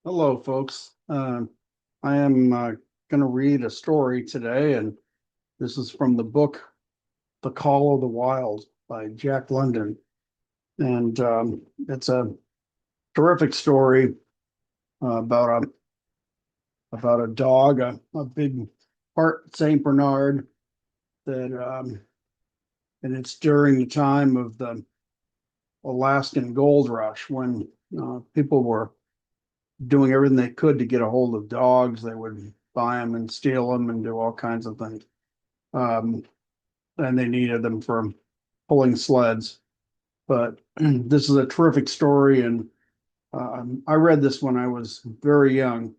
Hello, folks. I am going to read a story today, and this is from the book The Call of the Wild by Jack London. And it's a terrific story about a dog, a big part Saint Bernard that, and it's during the time of the Alaskan gold rush when people were doing everything they could to get a hold of dogs. They would buy them and steal them and do all kinds of things. Um, and they needed them for pulling sleds. But this is a terrific story, and I read this when I was very young.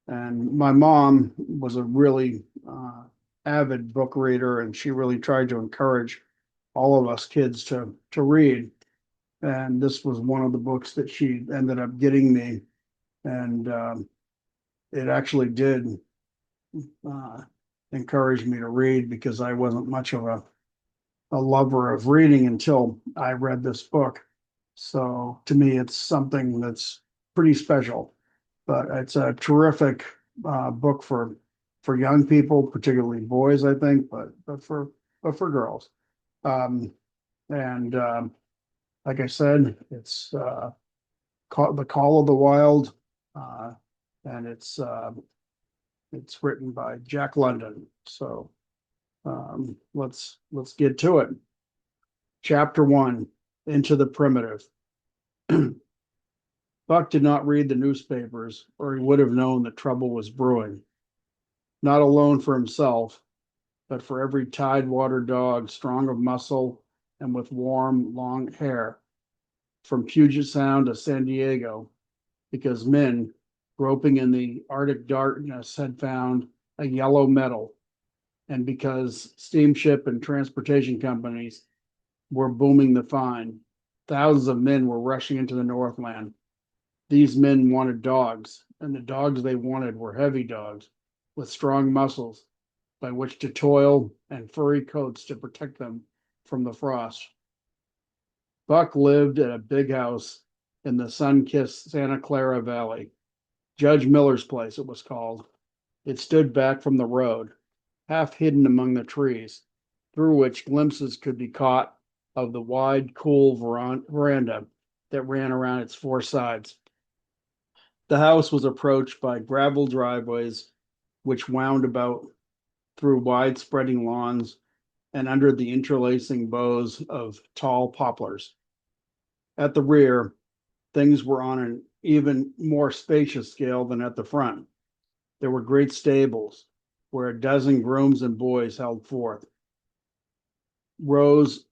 And my mom was a really avid book reader, and she really tried to encourage all of us kids to read. And this was one of the books that she ended up getting me, and it actually did uh, encourage me to read because I wasn't much of a lover of reading until I read this book. So to me, it's something that's pretty special. But it's a terrific book for young people, particularly boys, I think, but for girls. Um, and like I said, it's The Call of the Wild, uh, and it's written by Jack London. So let's get to it. Chapter 1, Into the Primitive. Buck did not read the newspapers, or he would have known that trouble was brewing. Not alone for himself, but for every tidewater dog, strong of muscle and with warm, long hair, from Puget Sound to San Diego, because men, groping in the Arctic darkness, had found a yellow metal, and because steamship and transportation companies were booming the find. Thousands of men were rushing into the Northland. These men wanted dogs, and the dogs they wanted were heavy dogs with strong muscles by which to toil and furry coats to protect them from the frost. Buck lived at a big house in the sun-kissed Santa Clara Valley. Judge Miller's place, it was called. It stood back from the road, half hidden among the trees, through which glimpses could be caught of the wide, cool veranda that ran around its four sides. The house was approached by gravel driveways which wound about through wide spreading lawns and under the interlacing boughs of tall poplars. At the rear, things were on an even more spacious scale than at the front. There were great stables where a dozen grooms and boys held forth, rows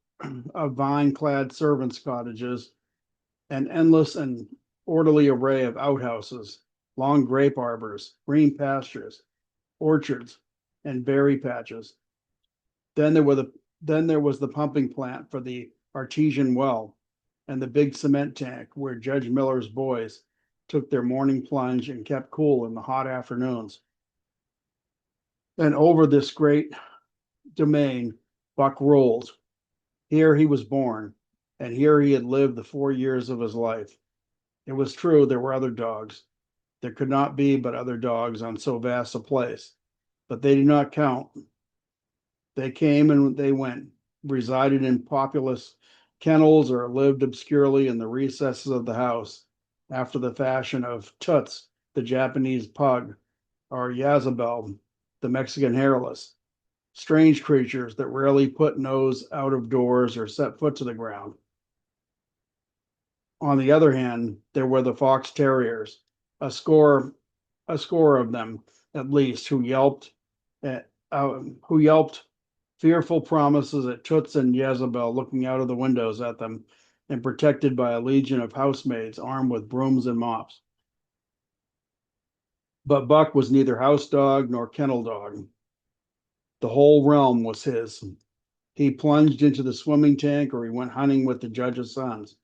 of vine-clad servants' cottages, an endless and orderly array of outhouses, long grape arbors, green pastures, orchards, and berry patches. Then there were the then there was the pumping plant for the artesian well and the big cement tank where Judge Miller's boys took their morning plunge and kept cool in the hot afternoons. And over this great domain Buck rolled. Here he was born, and here he had lived the 4 years of his life. It was true there were other dogs. There could not be but other dogs on so vast a place, but they did not count. They came and they went, resided in populous kennels, or lived obscurely in the recesses of the house, after the fashion of Toots, the Japanese pug, or Yazabel, the Mexican hairless. Strange creatures that rarely put nose out of doors or set foot to the ground. On the other hand, there were the fox terriers, a score, a score of them at least, who yelped fearful promises at Toots and Jezebel, looking out of the windows at them, and protected by a legion of housemaids armed with brooms and mops. But Buck was neither house dog nor kennel dog. The whole realm was his. He plunged into the swimming tank or he went hunting with the judge's sons.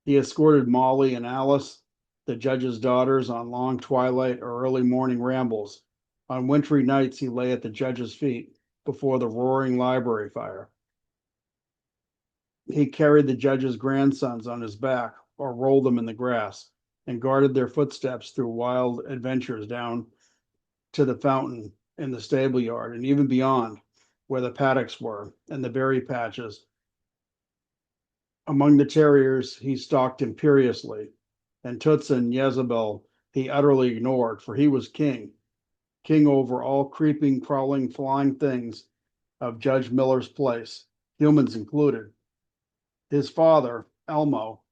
He escorted Molly and Alice, the judge's daughters, on long twilight or early morning rambles. On wintry nights, he lay at the judge's feet before the roaring library fire. He carried the judge's grandsons on his back or rolled them in the grass. and guarded their footsteps through wild adventures down to the fountain in the stable yard and even beyond, where the paddocks were and the berry patches. Among the terriers he stalked imperiously, and Toots and Jezebel he utterly ignored, for he was king over all creeping, crawling, flying things of Judge Miller's place, humans included. His father, Elmo,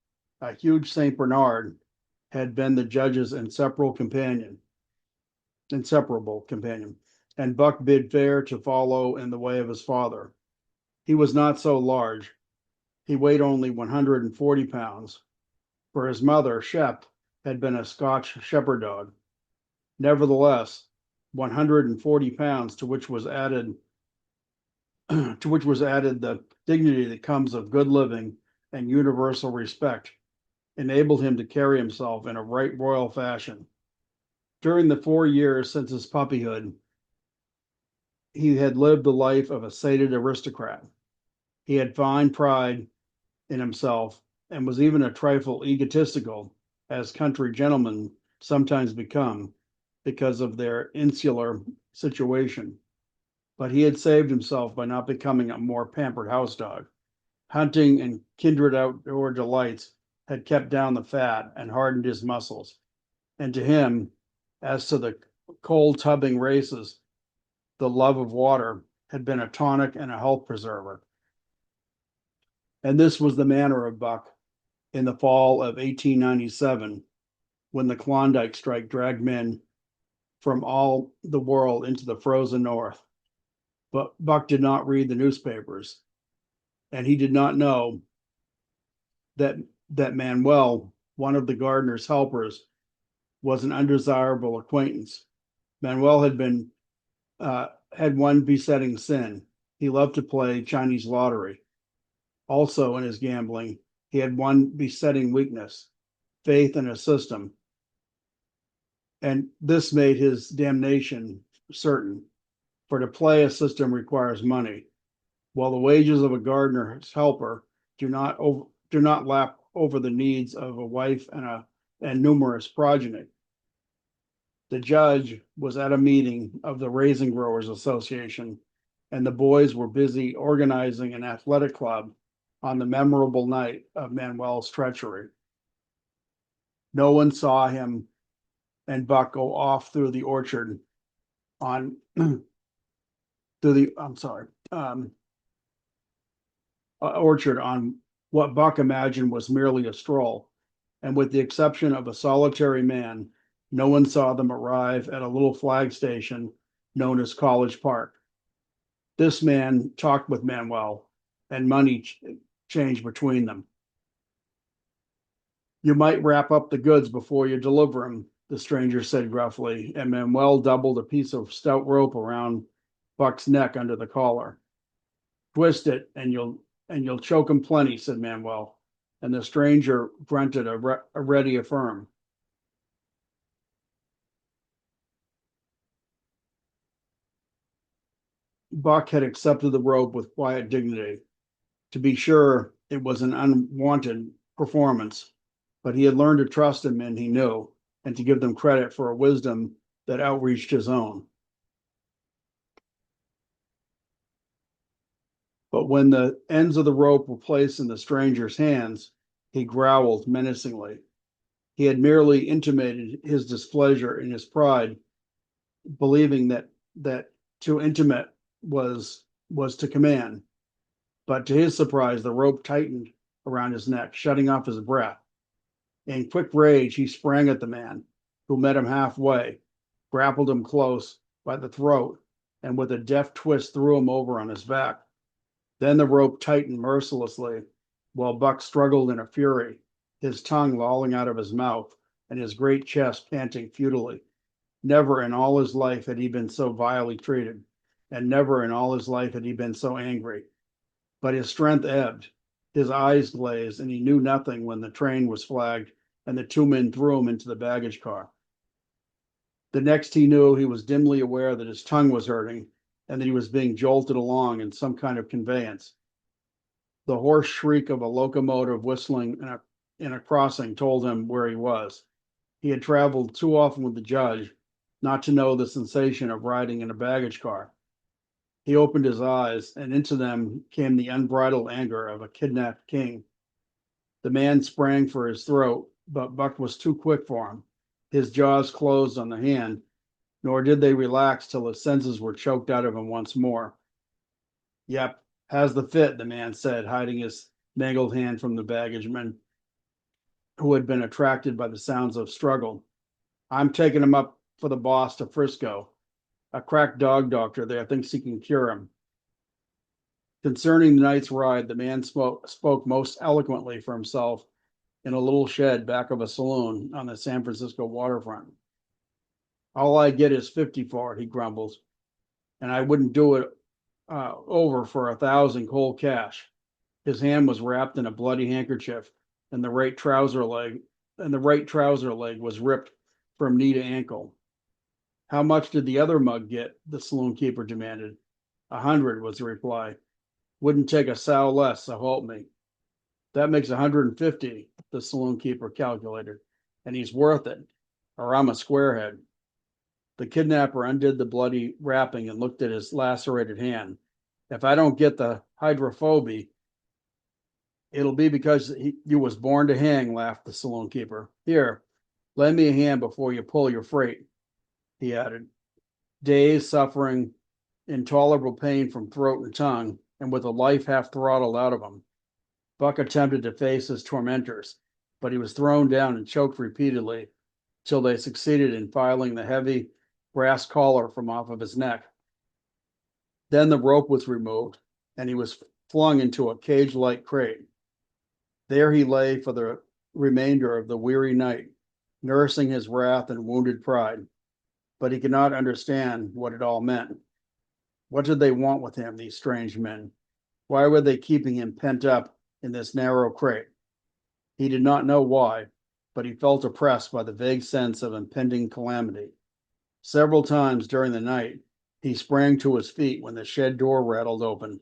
a huge St. Bernard, had been the judge's inseparable companion, and Buck bid fair to follow in the way of his father. He was not so large. He weighed only 140 pounds, for his mother, Shep, had been a Scotch shepherd dog. Nevertheless, 140 pounds to which was added the dignity that comes of good living and universal respect, enabled him to carry himself in a right royal fashion. During the 4 years since his puppyhood, he had lived the life of a sated aristocrat. He had fine pride in himself and was even a trifle egotistical, as country gentlemen sometimes become because of their insular situation. But he had saved himself by not becoming a more pampered house dog. Hunting and kindred outdoor delights had kept down the fat and hardened his muscles. And to him, as to the cold tubbing races, the love of water had been a tonic and a health preserver. And this was the manner of Buck in the fall of 1897, when the Klondike strike dragged men from all the world into the frozen north. But Buck did not read the newspapers, and he did not know that Manuel, one of the gardener's helpers, was an undesirable acquaintance. Manuel had one besetting sin. He loved to play Chinese lottery. Also, in his gambling, he had one besetting weakness: faith in a system. And this made his damnation certain, for to play a system requires money, while the wages of a gardener's helper do not lap over the needs of a wife and numerous progeny. The judge was at a meeting of the Raisin Growers Association, and the boys were busy organizing an athletic club on the memorable night of Manuel's treachery. No one saw him and Buck go off through the orchard on orchard on what Buck imagined was merely a stroll, and with the exception of a solitary man, no one saw them arrive at a little flag station known as College Park. This man talked with Manuel, and money changed between them. "You might wrap up the goods before you deliver them," the stranger said gruffly, and Manuel doubled a piece of stout rope around Buck's neck under the collar. "Twist it, and you'll choke him plenty," said Manuel, and the stranger grunted a ready affirm. Buck had accepted the rope with quiet dignity. To be sure, it was an unwanted performance, but he had learned to trust in men he knew and to give them credit for a wisdom that outreached his own. But when the ends of the rope were placed in the stranger's hands, he growled menacingly. He had merely intimated his displeasure in his pride, believing that to intimate was to command. But to his surprise, the rope tightened around his neck, shutting off his breath. In quick rage, he sprang at the man, who met him halfway, grappled him close by the throat, and with a deft twist threw him over on his back. Then the rope tightened mercilessly, while Buck struggled in a fury, his tongue lolling out of his mouth and his great chest panting futilely. Never in all his life had he been so vilely treated, and never in all his life had he been so angry. But his strength ebbed, his eyes glazed, and he knew nothing when the train was flagged and the two men threw him into the baggage car. The next he knew, he was dimly aware that his tongue was hurting and that he was being jolted along in some kind of conveyance. The hoarse shriek of a locomotive whistling in a crossing told him where he was. He had traveled too often with the judge not to know the sensation of riding in a baggage car. He opened his eyes, and into them came the unbridled anger of a kidnapped king. The man sprang for his throat, but Buck was too quick for him. His jaws closed on the hand, nor did they relax till his senses were choked out of him once more. "Yep, has the fit," the man said, hiding his mangled hand from the baggageman, who had been attracted by the sounds of struggle. "I'm taking him up for the boss to Frisco. A crack dog doctor there thinks he can cure him." Concerning the night's ride, the man spoke most eloquently for himself in a little shed back of a saloon on the San Francisco waterfront. "All I get is 50 for it," he grumbles, "and I wouldn't do it over for 1,000 cold cash." His hand was wrapped in a bloody handkerchief, and the right trouser leg was ripped from knee to ankle. "How much did the other mug get?" the saloon keeper demanded. 100 was the reply. "Wouldn't take a sow less, so help me." "That makes 150, the saloon keeper calculated, "and he's worth it, or I'm a squarehead." The kidnapper undid the bloody wrapping and looked at his lacerated hand. "If I don't get the hydrophoby, it'll be because you was born to hang," laughed the saloon keeper. "Here, lend me a hand before you pull your freight," he added. Dazed, suffering intolerable pain from throat and tongue, and with the life half throttled out of him, Buck attempted to face his tormentors, but he was thrown down and choked repeatedly till they succeeded in filing the heavy brass collar from off of his neck. Then the rope was removed, and he was flung into a cage-like crate. There he lay for the remainder of the weary night, nursing his wrath and wounded pride. But he could not understand what it all meant. What did they want with him, these strange men? Why were they keeping him pent up in this narrow crate? He did not know why, but he felt oppressed by the vague sense of impending calamity. Several times during the night, he sprang to his feet when the shed door rattled open,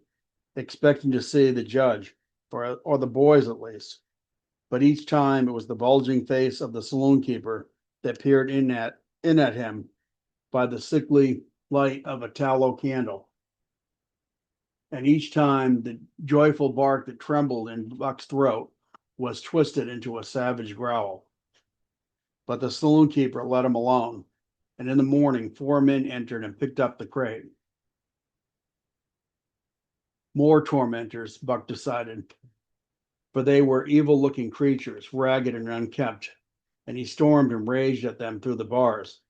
expecting to see the judge, or the boys at least. But each time it was the bulging face of the saloon keeper that peered in at him by the sickly light of a tallow candle. And each time the joyful bark that trembled in Buck's throat was twisted into a savage growl. But the saloon keeper let him alone, and in the morning 4 men entered and picked up the crate. More tormentors, Buck decided, for they were evil-looking creatures, ragged and unkempt, and he stormed and raged at them through the bars.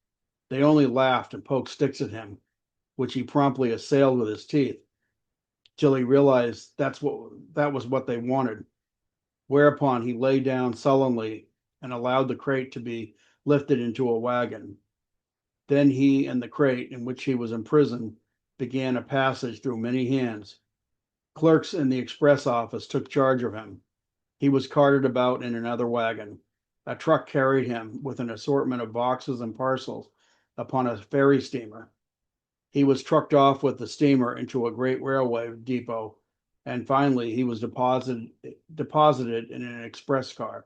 They only laughed and poked sticks at him, which he promptly assailed with his teeth, till he realized that was what they wanted. Whereupon he lay down sullenly and allowed the crate to be lifted into a wagon. Then he and the crate in which he was imprisoned began a passage through many hands. Clerks in the express office took charge of him. He was carted about in another wagon. A truck carried him with an assortment of boxes and parcels upon a ferry steamer. He was trucked off with the steamer into a great railway depot, and finally he was deposited in an express car.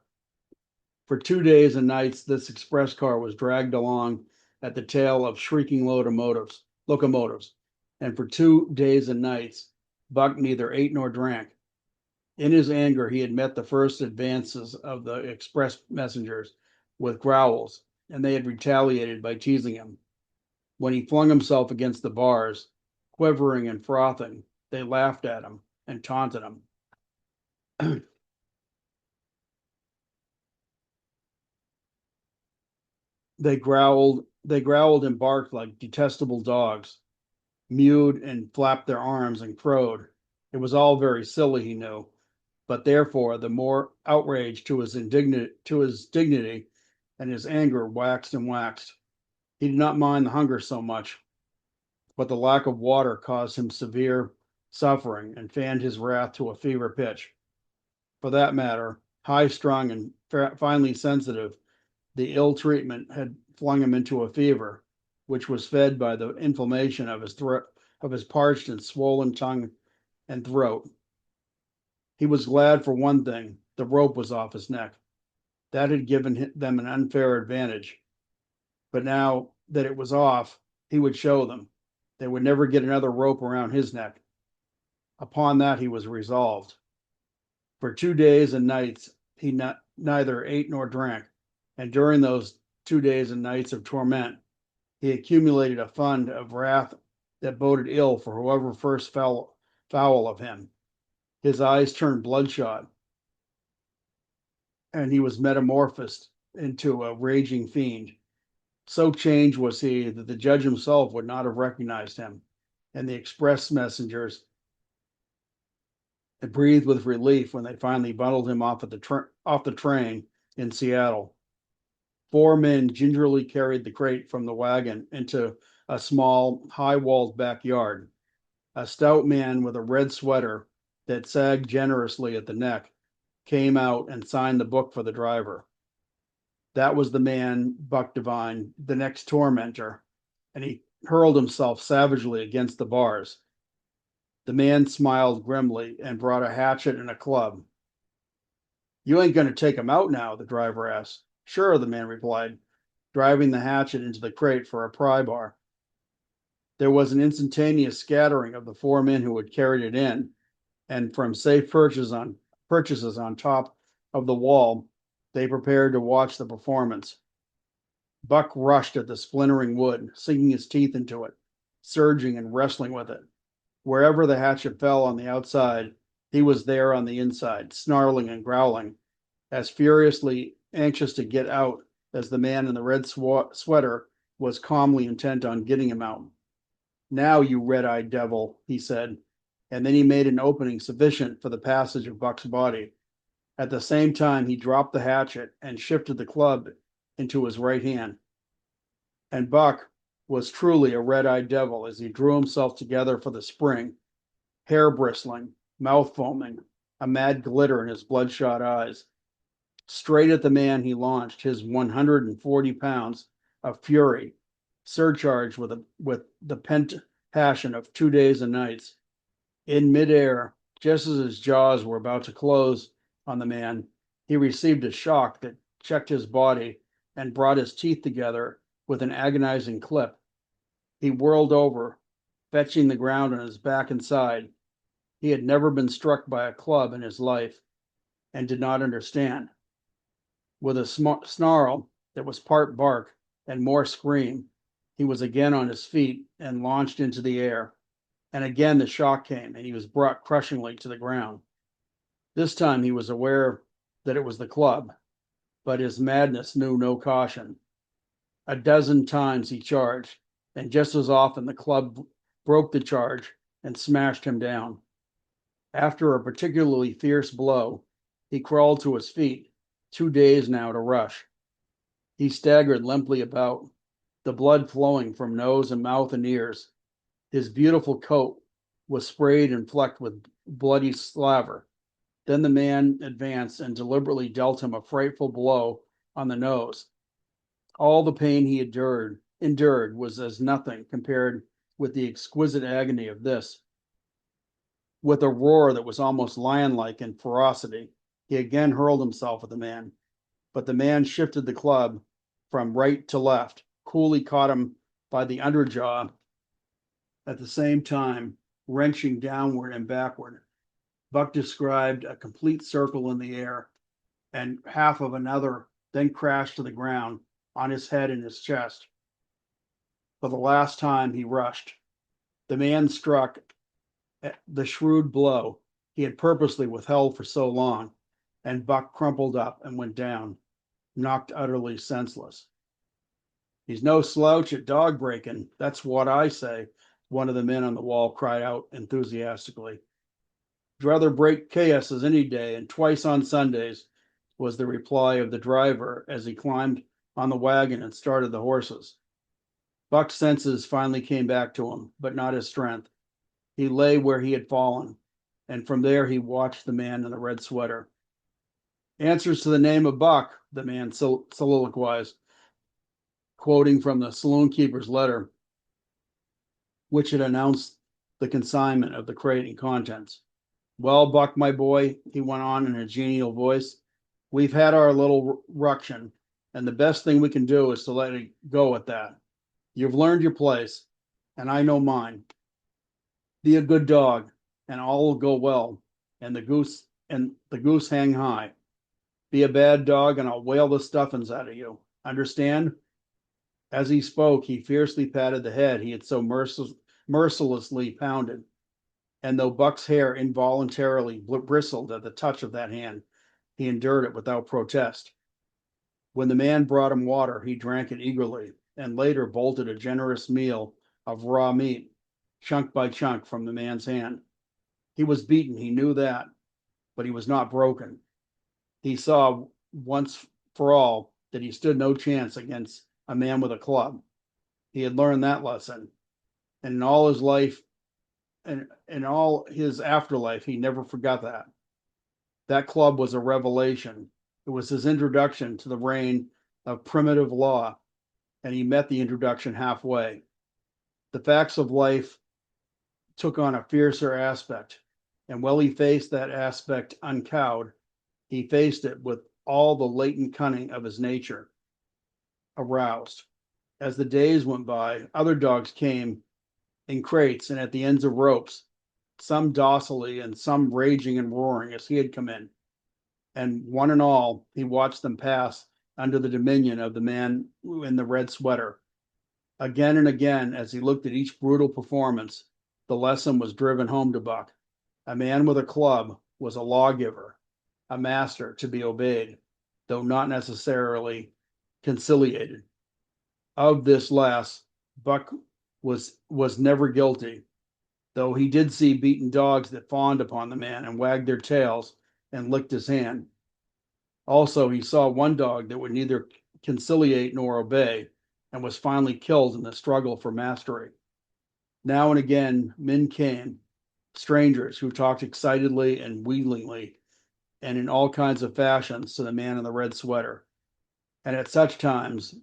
For 2 days and nights, this express car was dragged along at the tail of shrieking locomotives, and for 2 days and nights, Buck neither ate nor drank. In his anger, he had met the first advances of the express messengers with growls, and they had retaliated by teasing him. When he flung himself against the bars, quivering and frothing, they laughed at him and taunted him. They growled and barked like detestable dogs, mewed and flapped their arms and crowed. It was all very silly, he knew, but therefore the more outrage to his dignity and his anger waxed and waxed. He did not mind the hunger so much, but the lack of water caused him severe suffering and fanned his wrath to a fever pitch. For that matter, high strung and finely sensitive, the ill treatment had flung him into a fever, which was fed by the inflammation of his parched and swollen tongue and throat. He was glad for one thing: the rope was off his neck. That had given them an unfair advantage. But now that it was off, he would show them. They would never get another rope around his neck. Upon that he was resolved. For 2 days and nights he neither ate nor drank, and during those 2 days and nights of torment he accumulated a fund of wrath that boded ill for whoever first fell foul of him. His eyes turned bloodshot, and he was metamorphosed into a raging fiend. So changed was he that the judge himself would not have recognized him, and the express messengers breathed with relief when they finally bundled him off the train in Seattle. 4 men gingerly carried the crate from the wagon into a small, high-walled backyard. A stout man with a red sweater that sagged generously at the neck came out and signed the book for the driver. That was the man, Buck divined, the next tormentor, and he hurled himself savagely against the bars. The man smiled grimly and brought a hatchet and a club. "You ain't going to take him out now?" the driver asked. "Sure," the man replied, driving the hatchet into the crate for a pry bar. There was an instantaneous scattering of the 4 men who had carried it in, and from safe purchases on top of the wall, they prepared to watch the performance. Buck rushed at the splintering wood, sinking his teeth into it, surging and wrestling with it. Wherever the hatchet fell on the outside, he was there on the inside, snarling and growling, as furiously anxious to get out as the man in the red sweater was calmly intent on getting him out. "Now, you red-eyed devil," he said, and then he made an opening sufficient for the passage of Buck's body. At the same time, he dropped the hatchet and shifted the club into his right hand. And Buck was truly a red-eyed devil as he drew himself together for the spring, hair bristling, mouth foaming, a mad glitter in his bloodshot eyes. Straight at the man he launched his 140 pounds of fury, surcharged with the pent passion of 2 days and nights. In midair, just as his jaws were about to close on the man, he received a shock that checked his body and brought his teeth together with an agonizing clip. He whirled over, fetching the ground on his back and side. He had never been struck by a club in his life and did not understand. With a snarl that was part bark and more scream, he was again on his feet and launched into the air. And again the shock came, and he was brought crushingly to the ground. This time he was aware that it was the club, but his madness knew no caution. A dozen times he charged, and just as often the club broke the charge and smashed him down. After a particularly fierce blow, he crawled to his feet, too dazed now to rush. He staggered limply about, the blood flowing from nose and mouth and ears. His beautiful coat was sprayed and flecked with bloody slaver. Then the man advanced and deliberately dealt him a frightful blow on the nose. All the pain he endured was as nothing compared with the exquisite agony of this. With a roar that was almost lion-like in ferocity, he again hurled himself at the man. But the man shifted the club from right to left, coolly caught him by the underjaw, at the same time wrenching downward and backward. Buck described a complete circle in the air, and half of another, then crashed to the ground on his head and his chest. For the last time he rushed. The man struck the shrewd blow he had purposely withheld for so long, and Buck crumpled up and went down, knocked utterly senseless. "He's no slouch at dog breaking, that's what I say," one of the men on the wall cried out enthusiastically. "I'd rather break cases any day, and twice on Sundays," was the reply of the driver as he climbed on the wagon and started the horses. Buck's senses finally came back to him, but not his strength. He lay where he had fallen, and from there he watched the man in the red sweater. "Answers to the name of Buck," the man soliloquized, quoting from the saloon keeper's letter, which had announced the consignment of the crate and contents. "Well, Buck, my boy," he went on in a genial voice, We've had our little ruction, and the best thing we can do is to let it go at that. You've learned your place, and I know mine. Be a good dog, and all will go well, and the goose hang high. Be a bad dog, and I'll whale the stuffings out of you. Understand?" As he spoke, he fiercely patted the head he had so mercilessly pounded, and though Buck's hair involuntarily bristled at the touch of that hand, he endured it without protest. When the man brought him water, he drank it eagerly, and later bolted a generous meal of raw meat, chunk by chunk, from the man's hand. He was beaten, he knew that, but he was not broken. He saw once for all that he stood no chance against a man with a club. He had learned that lesson, and in all his life and in all his afterlife, he never forgot that. That club was a revelation. It was his introduction to the reign of primitive law, and he met the introduction halfway. The facts of life took on a fiercer aspect, and while he faced that aspect uncowed, he faced it with all the latent cunning of his nature aroused. As the days went by, other dogs came in crates and at the ends of ropes, some docilely and some raging and roaring as he had come in. And one and all, he watched them pass under the dominion of the man in the red sweater. Again and again, as he looked at each brutal performance, the lesson was driven home to Buck. A man with a club was a lawgiver, a master to be obeyed, though not necessarily conciliated. Of this last, Buck was never guilty, though he did see beaten dogs that fawned upon the man and wagged their tails and licked his hand. Also, he saw one dog that would neither conciliate nor obey, and was finally killed in the struggle for mastery. Now and again, men came, strangers who talked excitedly and wheedlingly and in all kinds of fashions to the man in the red sweater. And at such times,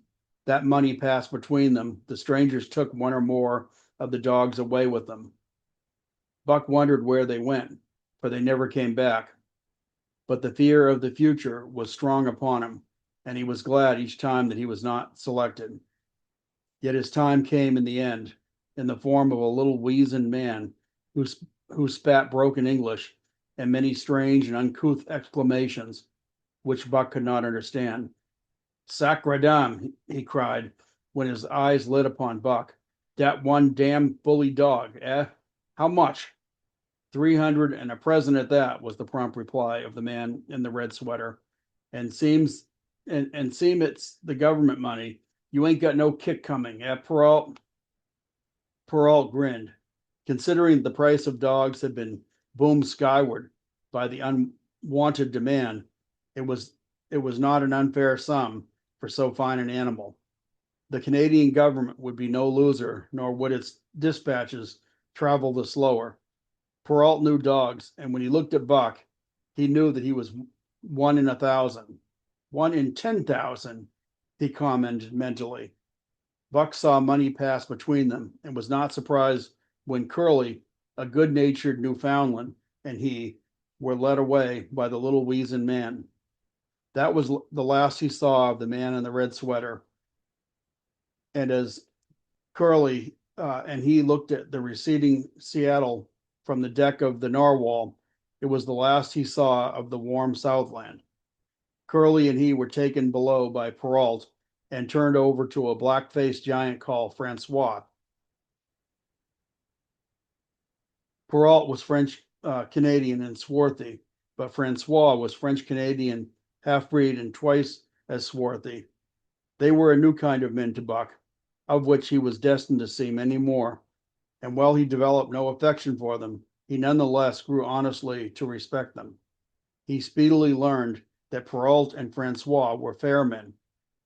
that money passed between them, the strangers took one or more of the dogs away with them. Buck wondered where they went, for they never came back. But the fear of the future was strong upon him, and he was glad each time that he was not selected. Yet his time came in the end, in the form of a little weazened man who spat broken English and many strange and uncouth exclamations, which Buck could not understand. "Sacre dame," he cried, when his eyes lit upon Buck. "Dat one damn bully dog, eh? How much?" 300 and a present at that, was the prompt reply of the man in the red sweater. And seem it's the government money. You ain't got no kick coming, eh, Perrault? Perrault grinned. Considering the price of dogs had been boomed skyward by the unwonted demand, it was not an unfair sum for so fine an animal. The Canadian government would be no loser, nor would its dispatches travel the slower. Perrault knew dogs, and when he looked at Buck, he knew that he was 1 in 1,000. 1 in 10,000, he commented mentally. Buck saw money pass between them, and was not surprised when Curly, a good-natured Newfoundland, and he were led away by the little weazened man. That was the last he saw of the man in the red sweater. And as Curly and he looked at the receding Seattle from the deck of the Narwhal, it was the last he saw of the warm Southland. Curly and he were taken below by Perrault and turned over to a black-faced giant called Francois. Perrault was French Canadian and swarthy, but Francois was French Canadian half-breed and twice as swarthy. They were a new kind of men to Buck, of which he was destined to see many more, and while he developed no affection for them, he nonetheless grew honestly to respect them. He speedily learned that Perrault and Francois were fair men,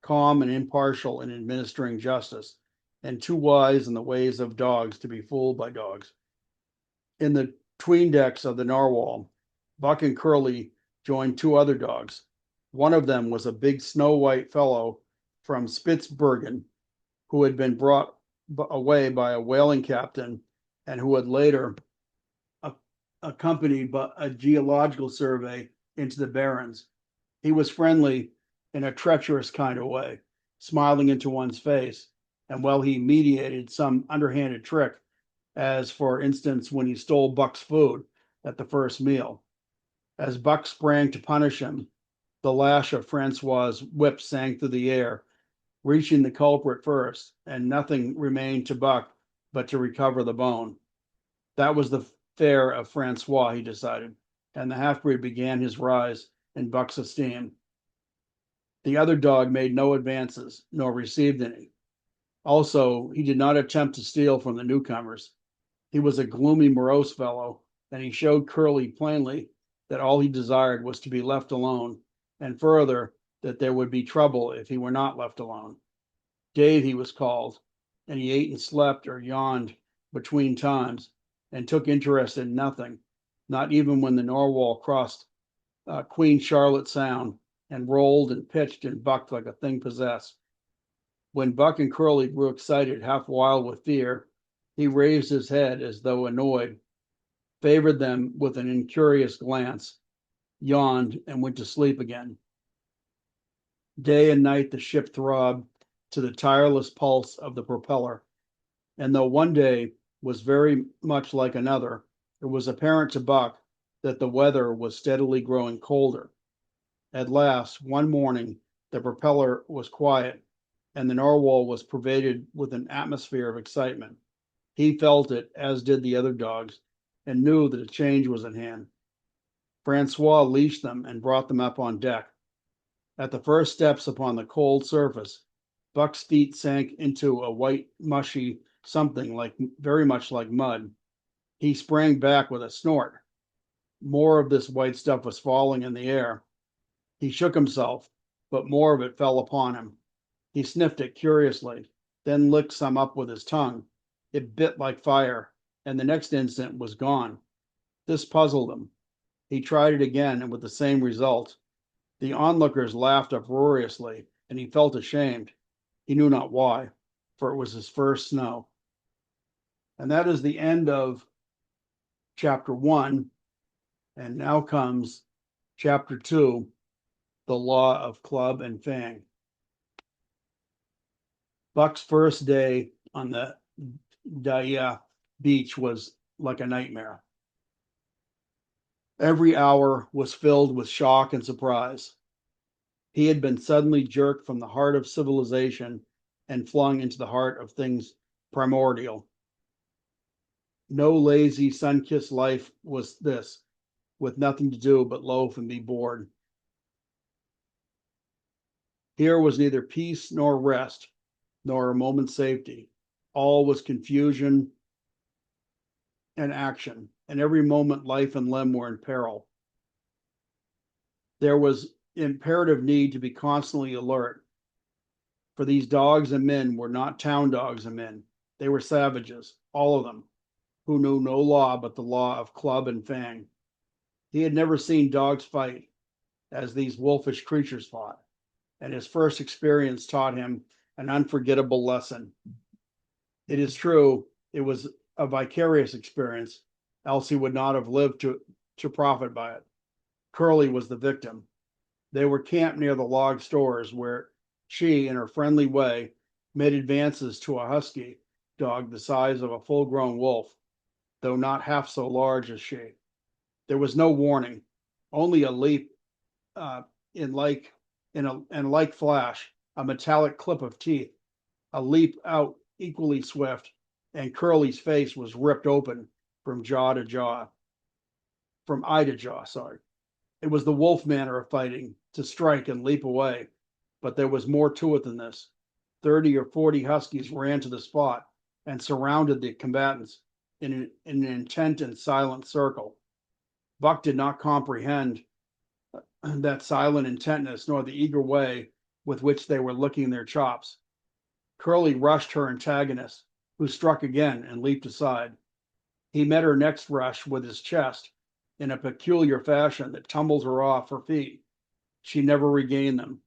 calm and impartial in administering justice, and too wise in the ways of dogs to be fooled by dogs. In the 'tween decks of the Narwhal, Buck and Curly joined two other dogs. One of them was a big snow-white fellow from Spitzbergen, who had been brought away by a whaling captain and who had later accompanied a geological survey into the Barrens. He was friendly in a treacherous kind of way, smiling into one's face, and while he mediated some underhanded trick, as for instance when he stole Buck's food at the first meal. As Buck sprang to punish him, the lash of Francois's whip sang through the air, reaching the culprit first, and nothing remained to Buck but to recover the bone. That was the fare of Francois, he decided, and the half-breed began his rise in Buck's esteem. The other dog made no advances, nor received any. Also, he did not attempt to steal from the newcomers. He was a gloomy, morose fellow, and he showed Curly plainly that all he desired was to be left alone, and further, that there would be trouble if he were not left alone. Dave, he was called, and he ate and slept or yawned between times, and took interest in nothing, not even when the Narwhal crossed Queen Charlotte Sound and rolled and pitched and bucked like a thing possessed. When Buck and Curly grew excited, half wild with fear, he raised his head as though annoyed, favored them with an incurious glance, yawned, and went to sleep again. Day and night the ship throbbed to the tireless pulse of the propeller, and though one day was very much like another, it was apparent to Buck that the weather was steadily growing colder. At last, one morning, the propeller was quiet, and the Narwhal was pervaded with an atmosphere of excitement. He felt it, as did the other dogs, and knew that a change was at hand. Francois leashed them and brought them up on deck. At the first steps upon the cold surface, Buck's feet sank into a white, mushy something very much like mud. He sprang back with a snort. More of this white stuff was falling in the air. He shook himself, but more of it fell upon him. He sniffed it curiously, then licked some up with his tongue. It bit like fire, and the next instant was gone. This puzzled him. He tried it again, and with the same result. The onlookers laughed uproariously, and he felt ashamed. He knew not why, for it was his first snow. And that is the end of chapter 1. And now comes chapter 2, The Law of Club and Fang. Buck's first day on the Daya beach was like a nightmare. Every hour was filled with shock and surprise. He had been suddenly jerked from the heart of civilization and flung into the heart of things primordial. No lazy, sun-kissed life was this, with nothing to do but loaf and be bored. Here was neither peace nor rest, nor a moment's safety. All was confusion and action, and every moment life and limb were in peril. There was imperative need to be constantly alert, for these dogs and men were not town dogs and men. They were savages, all of them, who knew no law but the law of club and fang. He had never seen dogs fight as these wolfish creatures fought, and his first experience taught him an unforgettable lesson. It is true, it was a vicarious experience, else he would not have lived to profit by it. Curly was the victim. They were camped near the log stores where she, in her friendly way, made advances to a husky dog the size of a full-grown wolf, though not half so large as she. There was no warning, only a leap in like flash, a metallic clip of teeth, a leap out equally swift, and Curly's face was ripped open from eye to jaw, sorry. It was the wolf manner of fighting, to strike and leap away, but there was more to it than this. 30 or 40 huskies ran to the spot and surrounded the combatants in an intent and silent circle. Buck did not comprehend that silent intentness nor the eager way with which they were licking their chops. Curly rushed her antagonist, who struck again and leaped aside. He met her next rush with his chest in a peculiar fashion that tumbled her off her feet. She never regained them.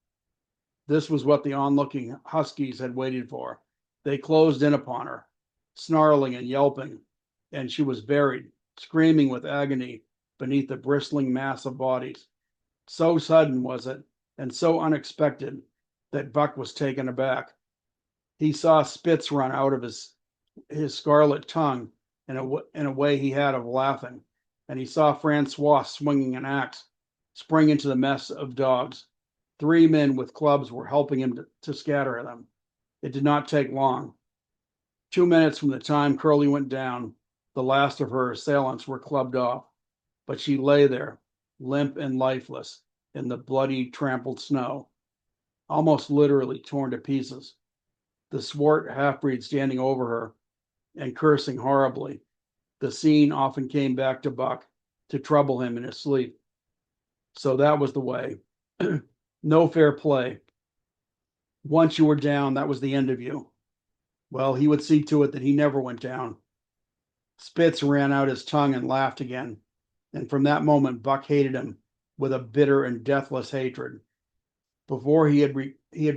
This was what the onlooking huskies had waited for. They closed in upon her, snarling and yelping, and she was buried, screaming with agony, beneath the bristling mass of bodies. So sudden was it, and so unexpected, that Buck was taken aback. He saw spits run out of his scarlet tongue in a way he had of laughing, and he saw Francois swinging an axe, spring into the mess of dogs. Three men with clubs were helping him to scatter them. It did not take long. 2 minutes from the time Curly went down, the last of her assailants were clubbed off, but she lay there, limp and lifeless, in the bloody, trampled snow, almost literally torn to pieces. The swart half breed standing over her and cursing horribly. The scene often came back to Buck to trouble him in his sleep. So that was the way. No fair play. Once you were down, that was the end of you. Well, he would see to it that he never went down. Spitz ran out his tongue and laughed again. And from that moment, Buck hated him with a bitter and deathless hatred. Before he had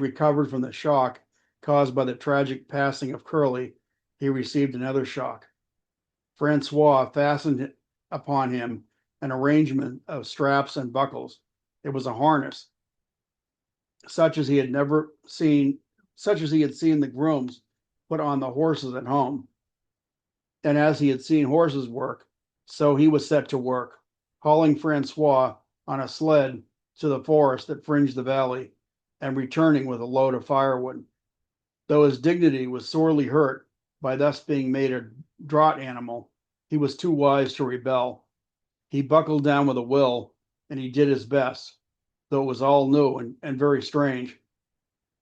recovered from the shock caused by the tragic passing of Curly, he received another shock. Francois fastened upon him an arrangement of straps and buckles. It was a harness, such as he had seen the grooms put on the horses at home. And as he had seen horses work, so he was set to work, hauling Francois on a sled to the forest that fringed the valley and returning with a load of firewood. Though his dignity was sorely hurt by thus being made a draught animal, he was too wise to rebel. He buckled down with a will, and he did his best, though it was all new and very strange.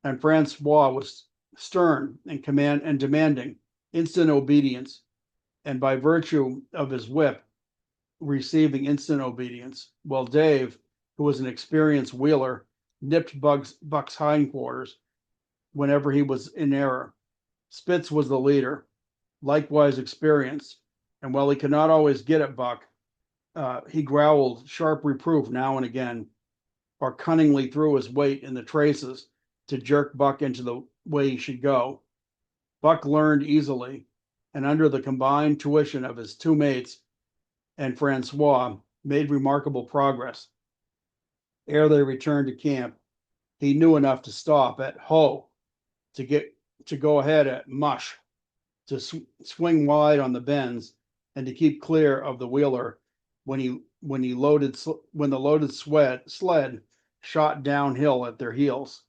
And Francois was stern and demanding instant obedience, and by virtue of his whip, receiving instant obedience, while Dave, who was an experienced wheeler, nipped Buck's hindquarters whenever he was in error. Spitz was the leader, likewise experienced, and while he could not always get at Buck, he growled sharp reproof now and again, or cunningly threw his weight in the traces to jerk Buck into the way he should go. Buck learned easily, and under the combined tuition of his two mates and Francois, made remarkable progress. Ere they returned to camp, he knew enough to stop at Ho, to go ahead at Mush, to swing wide on the bends, and to keep clear of the wheeler when the loaded sled shot downhill at their heels.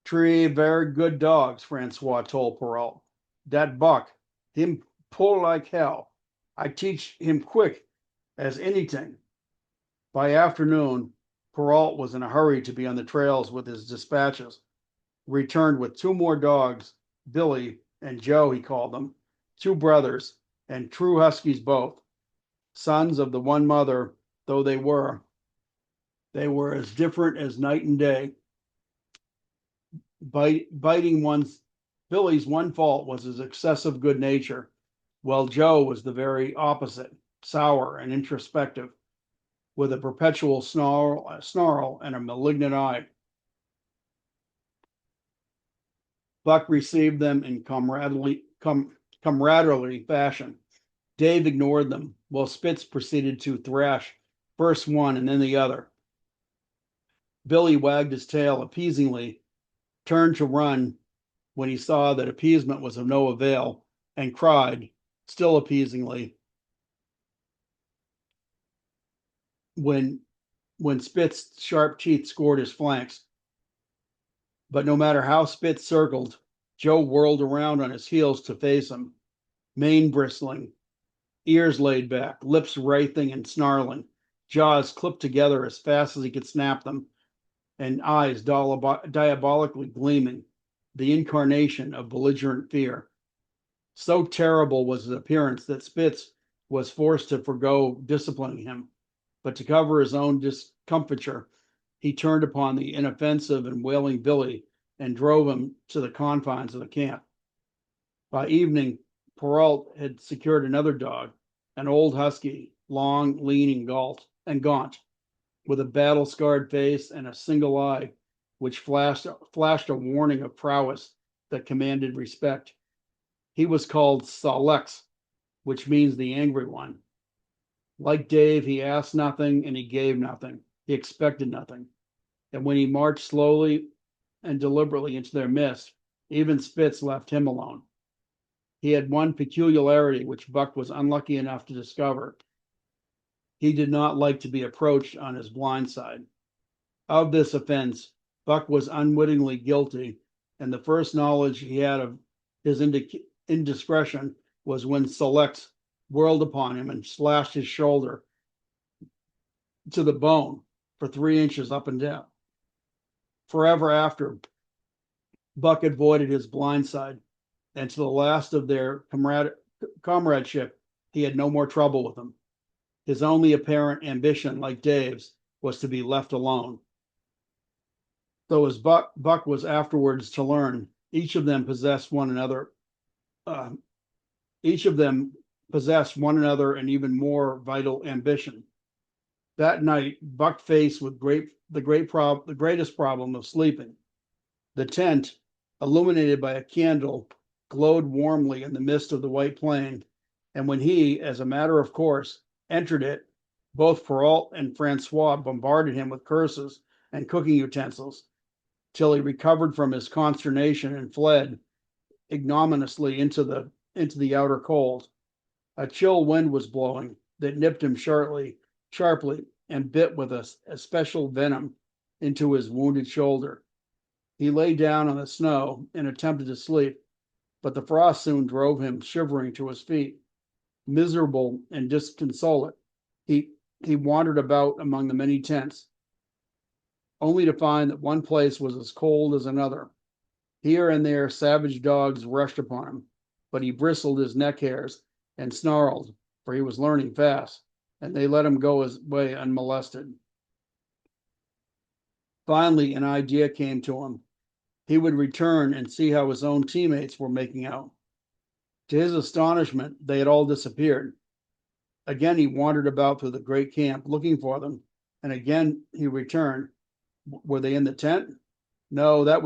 "Tree very good dogs," Francois told Perrault. "Dat Buck, him pull like hell. I teach him quick as anything." By afternoon, Perrault was in a hurry to be on the trails with his dispatches. Returned with two more dogs, Billy and Joe, he called them, two brothers, and true huskies both, sons of the one mother, though they were as different as night and day. Biting one's Billy's one fault was his excessive good nature, while Joe was the very opposite, sour and introspective, with a perpetual snarl and a malignant eye. Buck received them in comradely fashion. Dave ignored them, while Spitz proceeded to thrash first one and then the other. Billy wagged his tail appeasingly, turned to run when he saw that appeasement was of no avail, and cried, still appeasingly, when Spitz's sharp teeth scored his flanks. But no matter how Spitz circled, Joe whirled around on his heels to face him, mane bristling, ears laid back, lips writhing and snarling, jaws clipped together as fast as he could snap them, and eyes diabolically gleaming, the incarnation of belligerent fear. So terrible was his appearance that Spitz was forced to forego disciplining him, but to cover his own discomfiture, he turned upon the inoffensive and wailing Billy and drove him to the confines of the camp. By evening, Perrault had secured another dog, an old husky, long, lean, and gaunt, with a battle-scarred face and a single eye which flashed a warning of prowess that commanded respect. He was called Salex, which means the angry one. Like Dave, he asked nothing and he gave nothing. He expected nothing. And when he marched slowly and deliberately into their midst, even Spitz left him alone. He had one peculiarity which Buck was unlucky enough to discover. He did not like to be approached on his blind side. Of this offense, Buck was unwittingly guilty, and the first knowledge he had of his indiscretion was when Select whirled upon him and slashed his shoulder to the bone for 3 inches up and down. Forever after, Buck avoided his blind side, and to the last of their comradeship, he had no more trouble with him. His only apparent ambition, like Dave's, was to be left alone. Though as Buck was afterwards to learn, each of them possessed one another. Each of them possessed one another and even more vital ambition. That night, Buck faced with the greatest problem of sleeping. The tent, illuminated by a candle, glowed warmly in the midst of the white plain, and when he, as a matter of course, entered it, both Perrault and Francois bombarded him with curses and cooking utensils, till he recovered from his consternation and fled ignominiously into the outer cold. A chill wind was blowing that nipped him sharply, and bit with a special venom into his wounded shoulder. He lay down on the snow and attempted to sleep, but the frost soon drove him shivering to his feet. Miserable and disconsolate, he wandered about among the many tents, only to find that one place was as cold as another. Here and there savage dogs rushed upon him, but he bristled his neck hairs and snarled, for he was learning fast, and they let him go his way unmolested. Finally, an idea came to him. He would return and see how his own teammates were making out. To his astonishment, they had all disappeared. Again, he wandered about through the great camp looking for them, and again he returned. Were they in the tent? No, that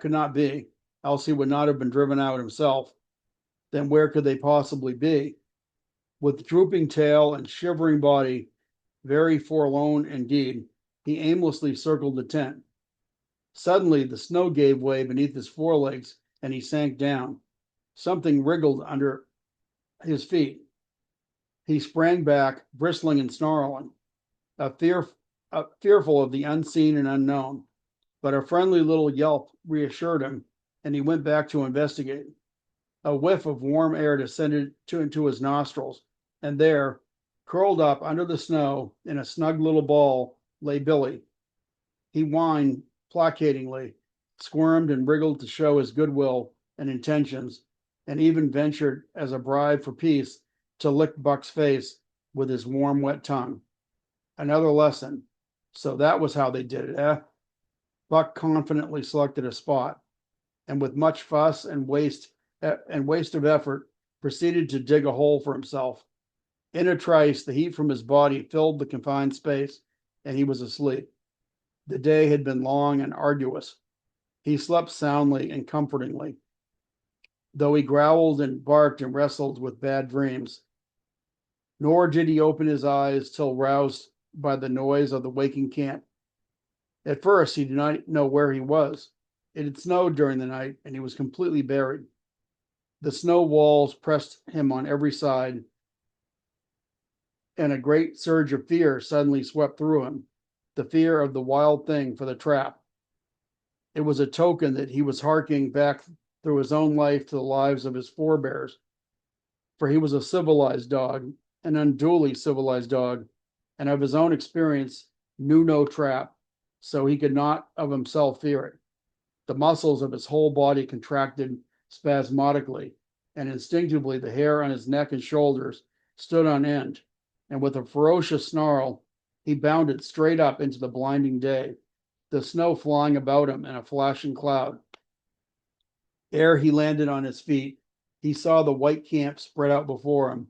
could not be, else he would not have been driven out himself. Then where could they possibly be? With drooping tail and shivering body, very forlorn indeed, he aimlessly circled the tent. Suddenly the snow gave way beneath his forelegs, and he sank down. Something wriggled under his feet. He sprang back, bristling and snarling, fearful of the unseen and unknown. But a friendly little yelp reassured him, and he went back to investigate. A whiff of warm air descended into his nostrils, and there, curled up under the snow in a snug little ball, lay Billy. He whined placatingly, squirmed and wriggled to show his goodwill and intentions, and even ventured, as a bribe for peace, to lick Buck's face with his warm, wet tongue. Another lesson. So that was how they did it, eh? Buck confidently selected a spot, and with much fuss and waste of effort, proceeded to dig a hole for himself. In a trice, the heat from his body filled the confined space, and he was asleep. The day had been long and arduous. He slept soundly and comfortingly, though he growled and barked and wrestled with bad dreams. Nor did he open his eyes till roused by the noise of the waking camp. At first, he did not know where he was. It had snowed during the night, and he was completely buried. The snow walls pressed him on every side, and a great surge of fear suddenly swept through him, the fear of the wild thing for the trap. It was a token that he was harking back through his own life to the lives of his forebears, for he was a civilized dog, an unduly civilized dog, and of his own experience knew no trap, so he could not of himself fear it. The muscles of his whole body contracted spasmodically, and instinctively the hair on his neck and shoulders stood on end, and with a ferocious snarl, he bounded straight up into the blinding day, the snow flying about him in a flashing cloud. Ere he landed on his feet, he saw the white camp spread out before him,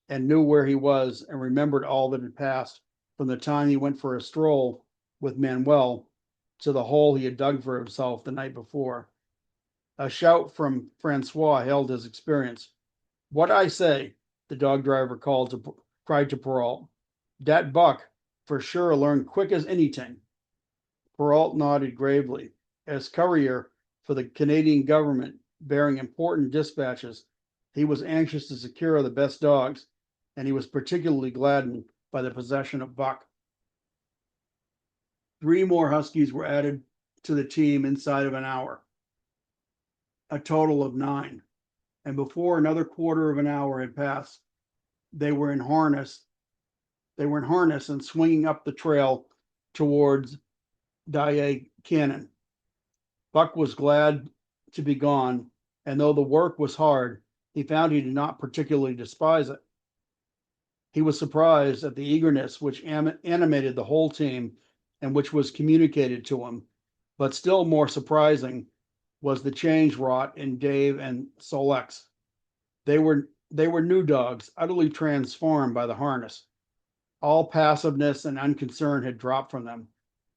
and knew where he was, and remembered all that had passed from the time he went for a stroll with Manuel to the hole he had dug for himself the night before. A shout from Francois hailed his experience. "What I say?" the dog driver called cried to Perrault. "Dat Buck for sure learn quick as anyting." Perrault nodded gravely. As courier for the Canadian government bearing important dispatches, he was anxious to secure the best dogs, and he was particularly gladdened by the possession of Buck. 3 more Huskies were added to the team inside of an hour, a total of 9. And before another quarter of an hour had passed, they were in harness. They were in harness and swinging up the trail towards Daae Canyon. Buck was glad to be gone, and though the work was hard, he found he did not particularly despise it. He was surprised at the eagerness which animated the whole team and which was communicated to him, but still more surprising was the change wrought in Dave and Sol-leks. They were new dogs, utterly transformed by the harness. All passiveness and unconcern had dropped from them.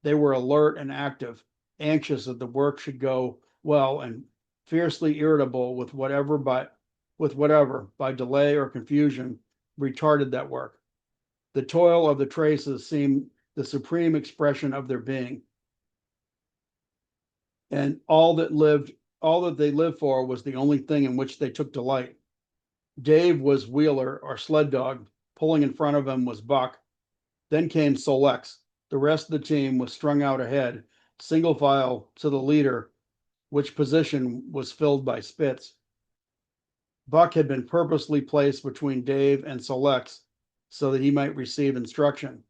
They were alert and active, anxious that the work should go well, and fiercely irritable with whatever by delay or confusion retarded that work. The toil of the traces seemed the supreme expression of their being, and all that they lived for was the only thing in which they took delight. Dave was wheeler or sled dog. Pulling in front of him was Buck. Then came Sol-leks. The rest of the team was strung out ahead, single file to the leader, which position was filled by Spitz. Buck had been purposely placed between Dave and Sol-leks so that he might receive instruction.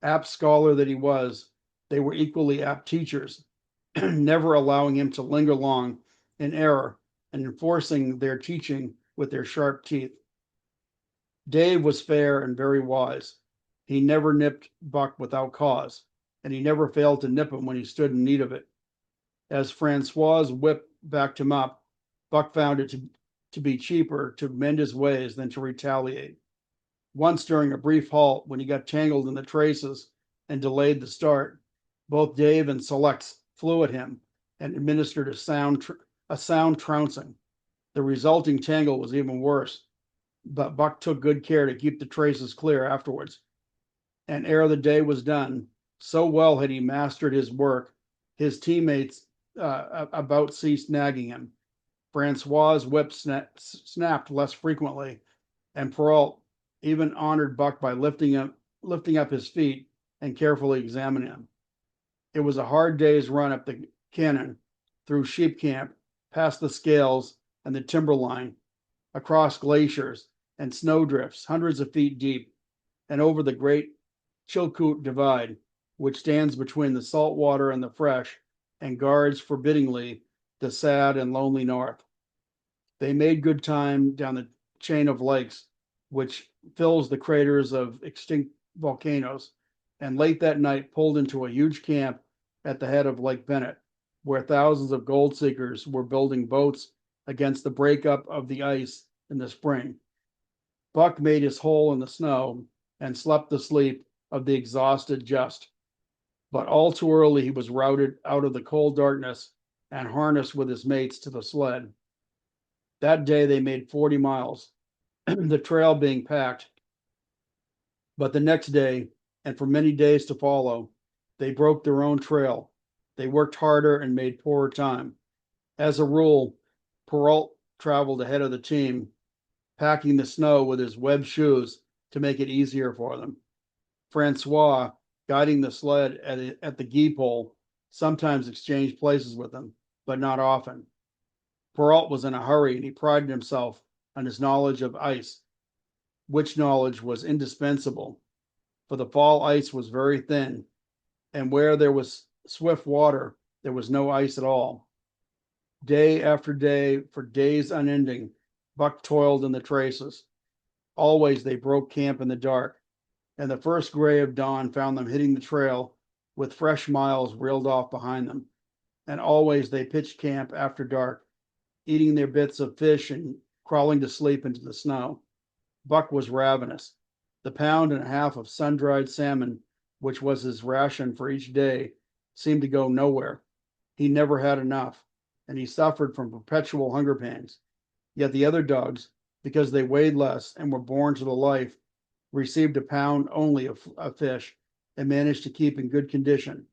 Apt scholar that he was, they were equally apt teachers, never allowing him to linger long in error and enforcing their teaching with their sharp teeth. Dave was fair and very wise. He never nipped Buck without cause, and he never failed to nip him when he stood in need of it. As Francois's whip backed him up, Buck found it to be cheaper to mend his ways than to retaliate. Once during a brief halt, when he got tangled in the traces and delayed the start, both Dave and Sol-leks flew at him and administered a sound trouncing. The resulting tangle was even worse, but Buck took good care to keep the traces clear afterwards. And ere the day was done, so well had he mastered his work, his teammates about ceased nagging him. Francois's whip snapped less frequently, and Perrault even honored Buck by lifting up his feet and carefully examining him. It was a hard day's run up the canyon, through sheep camp, past the scales and the timberline, across glaciers and snowdrifts hundreds of feet deep, and over the great Chilkoot Divide, which stands between the salt water and the fresh, and guards forbiddingly the sad and lonely north. They made good time down the chain of lakes, which fills the craters of extinct volcanoes, and late that night pulled into a huge camp at the head of Lake Bennett, where thousands of gold seekers were building boats against the breakup of the ice in the spring. Buck made his hole in the snow and slept the sleep of the exhausted just. But all too early he was routed out of the cold darkness and harnessed with his mates to the sled. That day they made 40 miles, the trail being packed. But the next day, and for many days to follow, they broke their own trail. They worked harder and made poorer time. As a rule, Perrault traveled ahead of the team, packing the snow with his webbed shoes to make it easier for them. Francois, guiding the sled at the gee pole, sometimes exchanged places with them, but not often. Perrault was in a hurry, and he prided himself on his knowledge of ice, which knowledge was indispensable, for the fall ice was very thin, and where there was swift water, there was no ice at all. Day after day, for days unending, Buck toiled in the traces. Always they broke camp in the dark, and the first gray of dawn found them hitting the trail with fresh miles reeled off behind them. And always they pitched camp after dark, eating their bits of fish and crawling to sleep into the snow. Buck was ravenous. The pound and a half of sun-dried salmon, which was his ration for each day, seemed to go nowhere. He never had enough, and he suffered from perpetual hunger pangs. Yet the other dogs, because they weighed less and were born to the life, received a pound only of fish, and managed to keep in good condition.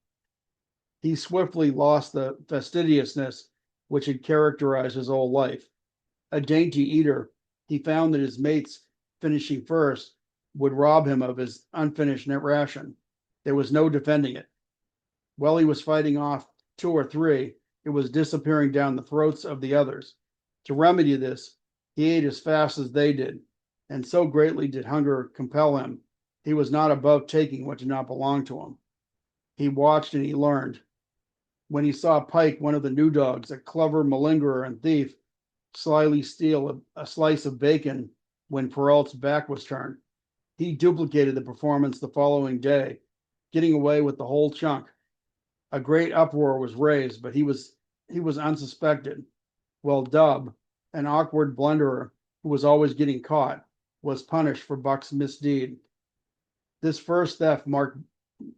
He swiftly lost the fastidiousness which had characterized his whole life. A dainty eater, he found that his mates finishing first would rob him of his unfinished ration. There was no defending it. While he was fighting off two or three, it was disappearing down the throats of the others. To remedy this, he ate as fast as they did, and so greatly did hunger compel him, he was not above taking what did not belong to him. He watched and he learned. When he saw Pike, one of the new dogs, a clever malingerer and thief, slyly steal a slice of bacon when Peralt's back was turned, he duplicated the performance the following day, getting away with the whole chunk. A great uproar was raised, but he was unsuspected, while Dub, an awkward blunderer who was always getting caught, was punished for Buck's misdeed. This first theft marked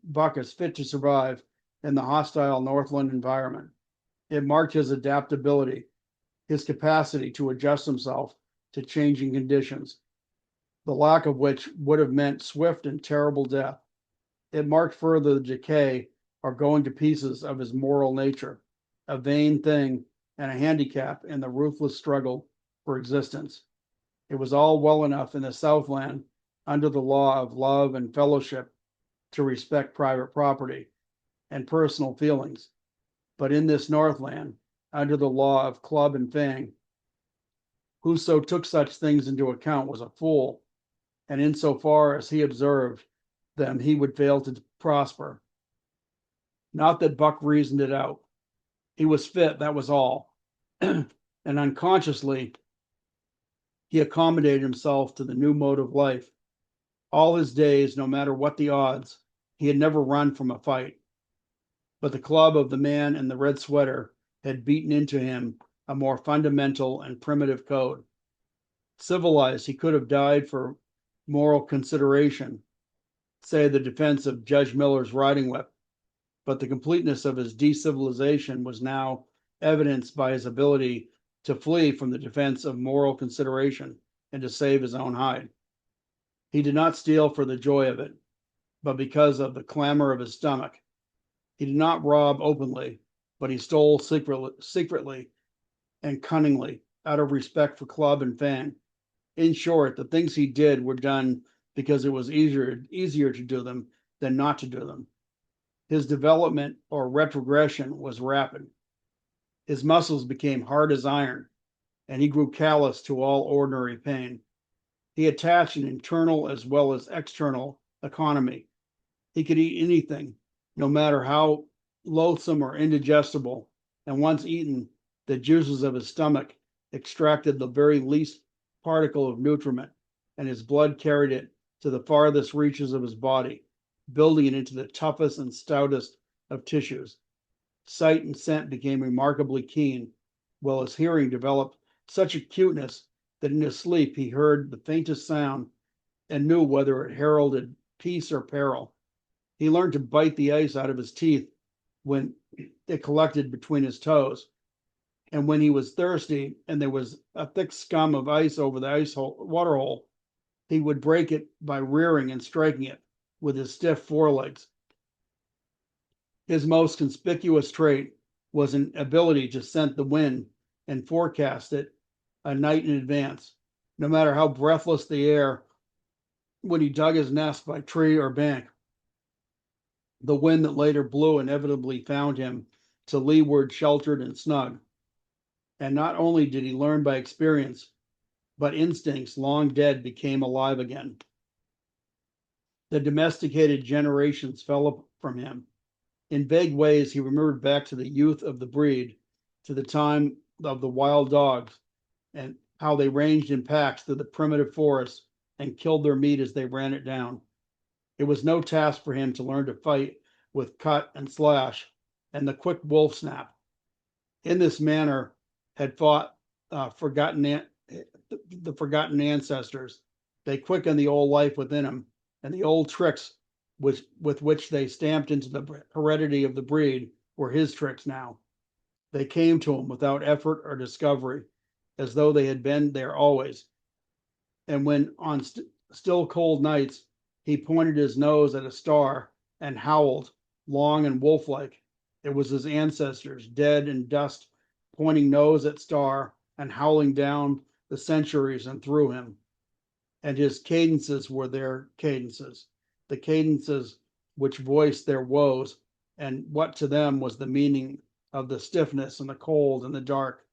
Buck as fit to survive in the hostile Northland environment. It marked his adaptability, his capacity to adjust himself to changing conditions, the lack of which would have meant swift and terrible death. It marked further the decay or going to pieces of his moral nature, a vain thing and a handicap in the ruthless struggle for existence. It was all well enough in the Southland under the law of love and fellowship to respect private property and personal feelings. But in this Northland, under the law of club and fang, whoso took such things into account was a fool, and insofar as he observed them, he would fail to prosper. Not that Buck reasoned it out. He was fit, that was all. And unconsciously, he accommodated himself to the new mode of life. All his days, no matter what the odds, he had never run from a fight. But the club of the man in the red sweater had beaten into him a more fundamental and primitive code. Civilized, he could have died for moral consideration, say the defense of Judge Miller's riding whip, but the completeness of his decivilization was now evidenced by his ability to flee from the defense of moral consideration and to save his own hide. He did not steal for the joy of it, but because of the clamor of his stomach. He did not rob openly, but he stole secretly and cunningly out of respect for club and fan. In short, the things he did were done because it was easier to do them than not to do them. His development or retrogression was rapid. His muscles became hard as iron, and he grew callous to all ordinary pain. He attached an internal as well as external economy. He could eat anything, no matter how loathsome or indigestible, and once eaten, the juices of his stomach extracted the very least particle of nutriment, and his blood carried it to the farthest reaches of his body, building it into the toughest and stoutest of tissues. Sight and scent became remarkably keen, while his hearing developed such acuteness that in his sleep he heard the faintest sound and knew whether it heralded peace or peril. He learned to bite the ice out of his teeth when it collected between his toes. And when he was thirsty and there was a thick scum of ice over the water hole, he would break it by rearing and striking it with his stiff forelegs. His most conspicuous trait was an ability to scent the wind and forecast it a night in advance, no matter how breathless the air when he dug his nest by tree or bank. The wind that later blew inevitably found him to leeward sheltered and snug. And not only did he learn by experience, but instincts long dead became alive again. The domesticated generations fell from him. In vague ways, he remembered back to the youth of the breed, to the time of the wild dogs, and how they ranged in packs through the primitive forest and killed their meat as they ran it down. It was no task for him to learn to fight with cut and slash and the quick wolf snap. In this manner had fought the forgotten ancestors. They quickened the old life within him, and the old tricks with which they stamped into the heredity of the breed were his tricks now. They came to him without effort or discovery, as though they had been there always. And when still cold nights, he pointed his nose at a star and howled, long and wolf-like. It was his ancestors, dead in dust, pointing nose at star and howling down the centuries and through him. And his cadences were their cadences, the cadences which voiced their woes, and what to them was the meaning of the stiffness and the cold and the dark.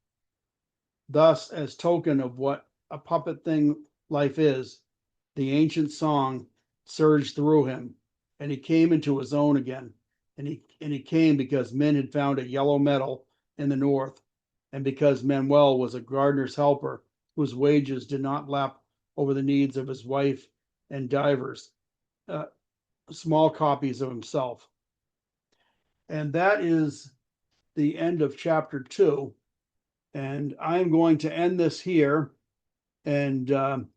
Thus, as token of what a puppet thing life is, the ancient song surged through him, and he came into his own again. And he came because men had found a yellow metal in the north, and because Manuel was a gardener's helper whose wages did not lap over the needs of his wife and divers, small copies of himself. And that is the end of chapter 2. And I'm going to end this here. And the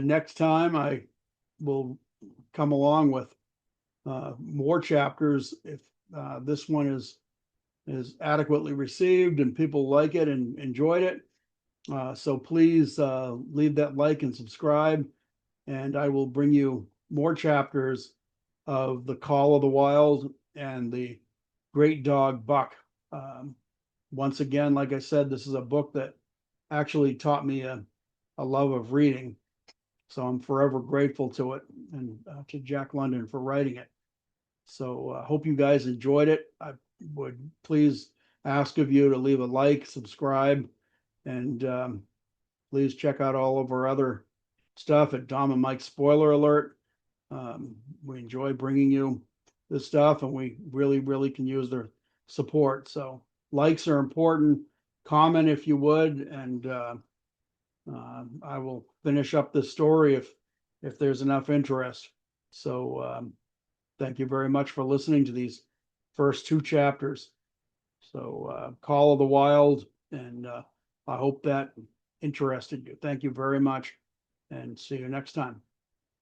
next time I will come along with more chapters if this one is adequately received and people like it and enjoyed it. So please leave that like and subscribe, and I will bring you more chapters of The Call of the Wild and the Great Dog Buck. Once again, like I said, this is a book that actually taught me a love of reading. So I'm forever grateful to it, and to Jack London for writing it. So I hope you guys enjoyed it. I would please ask of you to leave a like, subscribe, and please check out all of our other stuff at Dom and Mike Spoiler Alert. We enjoy bringing you this stuff, and we really, really can use their support. So likes are important. Comment if you would, and I will finish up this story if there's enough interest. So thank you very much for listening to these first 2 chapters. So Call of the Wild, and I hope that interested you. Thank you very much, and see you next time.